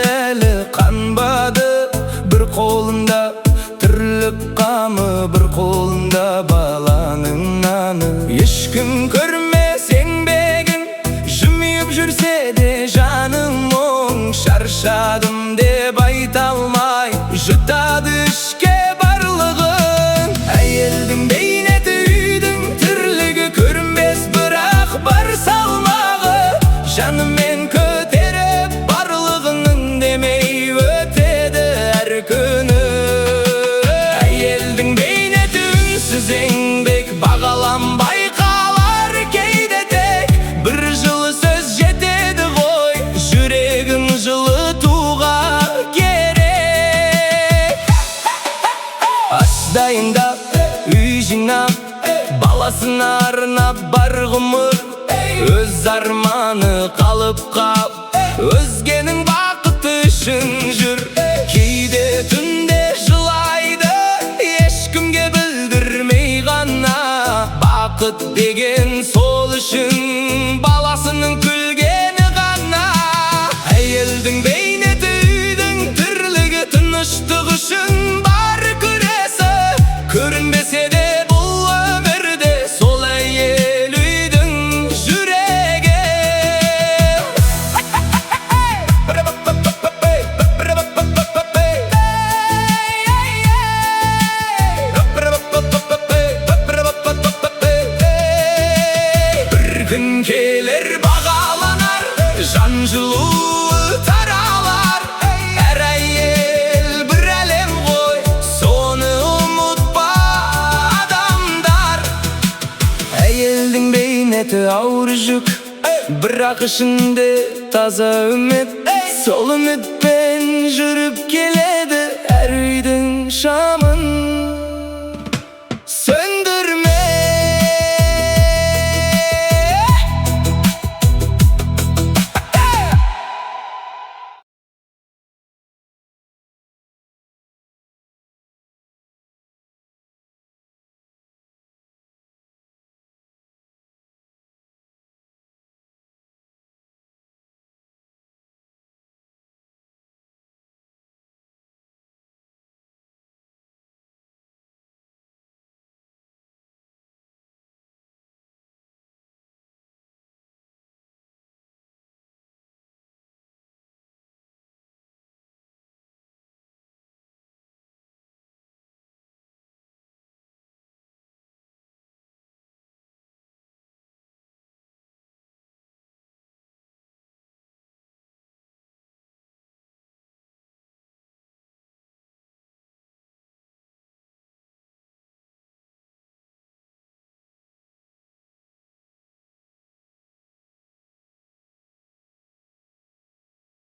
әлі қанбады. Bir қолында тірлік қамы, бір қолында баланың наны. Ешкім көрмес еңбегін, жымиып жүрсе де жаным мұң. Шаршадым деп айта алмай, жұтады ішке барлығын. Әйелдің бейнеті үйдің тірлігі көрінбес, бірақ бар салмағы. Жанымен көтеріп барлығының демей өтеді әр күні. Әйелдің бейнеті үнсіз еңбек, бағаланбай қалар кейде тек. Бір жылы сөз жетеді ғой, жүрегін жылытуға керек. Ас дайындап, үй жинап, баласына арнап бар ғұмыр. Өз арманы қалып қап, өзгенің бақыты үшін жүр. Кейде түнде жылайды, ешкімге білдірмей ғана. Бақыт деген сол үшін баласының күлгені ғана. Әйелдің бейнеті үйдің тірлігі, тыныштық үшін бар күресі. Көрінбесе де бұл өмірде сол әйел үйдің жүрегі. Bir gün келер бағаланар, жан жылуы таралар. Әр әйел бір әлем ғой, соны ұмытпа адамдар. Әйелдің бейнеті ауыр жүк, бірақ ішінде таза үміт. Сол үмітпен жүріп келеді әр үйдің шамы.